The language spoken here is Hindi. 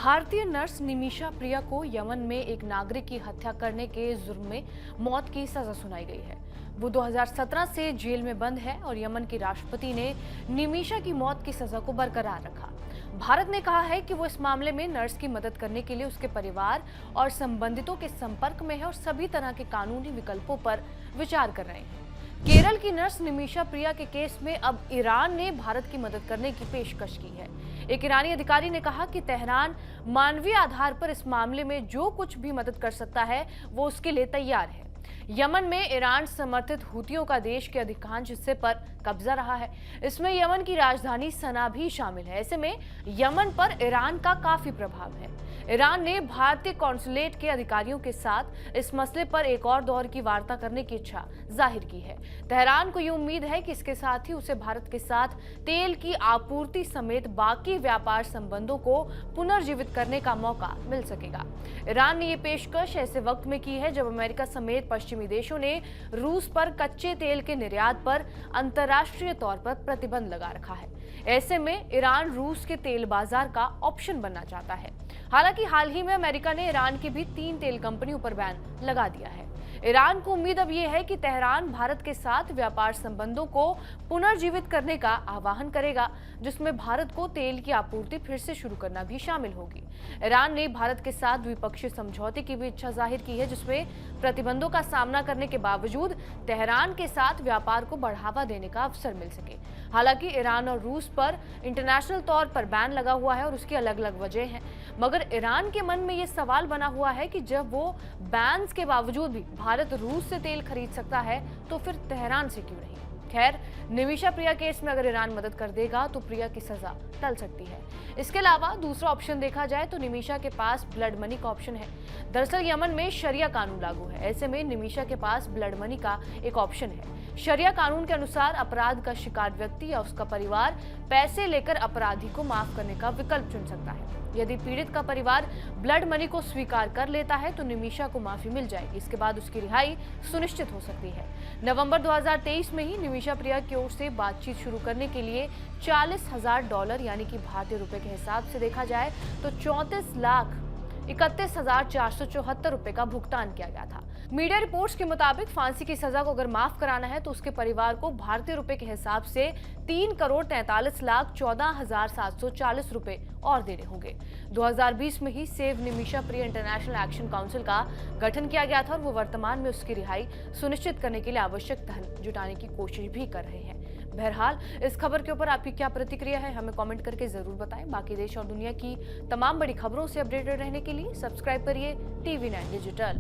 भारतीय नर्स निमिषा प्रिया को यमन में एक नागरिक की हत्या करने के जुर्म में मौत की सजा सुनाई गई है। वो 2017 से जेल में बंद है और यमन के राष्ट्रपति ने निमिषा की मौत की सजा को बरकरार रखा। भारत ने कहा है कि वो इस मामले में नर्स की मदद करने के लिए उसके परिवार और संबंधितों के संपर्क में है और सभी तरह के कानूनी विकल्पों पर विचार कर रहे हैं। केरल की नर्स निमिषा प्रिया के केस में अब ईरान ने भारत की मदद करने की पेशकश की है। एक ईरानी अधिकारी ने कहा कि तेहरान मानवीय आधार पर इस मामले में जो कुछ भी मदद कर सकता है वो उसके लिए तैयार है। यमन में ईरान समर्थित हुतियों का देश के अधिकांश हिस्से पर कब्जा रहा है। इसमें यमन की राजधानी सना भी शामिल है। ऐसे में यमन पर ईरान का काफी प्रभाव है। ईरान ने भारतीय कॉन्सुलेट के अधिकारियों के साथ इस मसले पर एक और दौर की वार्ता करने की इच्छा जाहिर की है। तेहरान को ये उम्मीद है कि इसके साथ ही उसे भारत के साथ तेल की आपूर्ति समेत बाकी व्यापार संबंधों को पुनर्जीवित करने का मौका मिल सकेगा। ईरान ने ये पेशकश ऐसे वक्त में की है जब अमेरिका समेत पश्चिमी देशों ने रूस पर कच्चे तेल के निर्यात पर अंतर्राष्ट्रीय तौर पर प्रतिबंध लगा रखा है। ऐसे में ईरान रूस के तेल बाजार का ऑप्शन बनना चाहता है। हालांकि हाल ही में अमेरिका ने ईरान की भी 3 तेल कंपनियों पर बैन लगा दिया है। ईरान को उम्मीद अब यह है कि तेहरान भारत के साथ व्यापार संबंधों को पुनर्जीवित करने का आह्वान करेगा, जिसमें भारत को तेल की आपूर्ति फिर से शुरू करना भी शामिल होगी। ईरान ने भारत के साथ द्विपक्षीय समझौते की भी इच्छा जाहिर की है, जिसमें प्रतिबंधों का सामना करने के बावजूद तेहरान के साथ व्यापार को बढ़ावा देने का अवसर मिल सके। हालांकि ईरान और रूस पर इंटरनेशनल तौर पर बैन लगा हुआ है और उसकी अलग अलग वजह हैं, मगर ईरान के मन में ये सवाल बना हुआ है कि जब वो बैन्स के बावजूद भी भारत रूस से तेल खरीद सकता है तो फिर तेहरान से क्यों नहीं। खैर, निमिषा प्रिया केस में अगर ईरान मदद कर देगा तो प्रिया की सजा टल सकती है। इसके अलावा दूसरा ऑप्शन देखा जाए तो निमिषा के पास ब्लड मनी का ऑप्शन है। दरअसल यमन में शरिया कानून लागू है। ऐसे में निमिषा के पास ब्लड मनी का एक ऑप्शन है। शरिया कानून के अनुसार अपराध का शिकार व्यक्ति या उसका परिवार पैसे लेकर अपराधी को माफ करने का विकल्प चुन सकता है। यदि पीड़ित का परिवार ब्लड मनी को स्वीकार कर लेता है तो निमिषा को माफी मिल जाएगी। इसके बाद उसकी रिहाई सुनिश्चित हो सकती है। नवंबर 2023 में ही निमिषा प्रिया की ओर से बातचीत शुरू करने के लिए $40,000 यानी कि भारतीय रुपए के हिसाब से देखा जाए तो 34,31,474 रुपए का भुगतान किया गया था। मीडिया रिपोर्ट्स के मुताबिक फांसी की सजा को अगर माफ कराना है तो उसके परिवार को भारतीय रुपए के हिसाब से 3,43,14,740 रुपए और देने होंगे। 2020 में ही सेव निमिषा प्रिया इंटरनेशनल एक्शन काउंसिल का गठन किया गया था और वो वर्तमान में उसकी रिहाई सुनिश्चित करने के लिए आवश्यक धन जुटाने की कोशिश भी कर रहे हैं। बहरहाल, इस खबर के ऊपर आपकी क्या प्रतिक्रिया है, हमें कमेंट करके जरूर बताएं। बाकी देश और दुनिया की तमाम बड़ी खबरों से अपडेटेड रहने के लिए सब्सक्राइब करिए TV9 डिजिटल।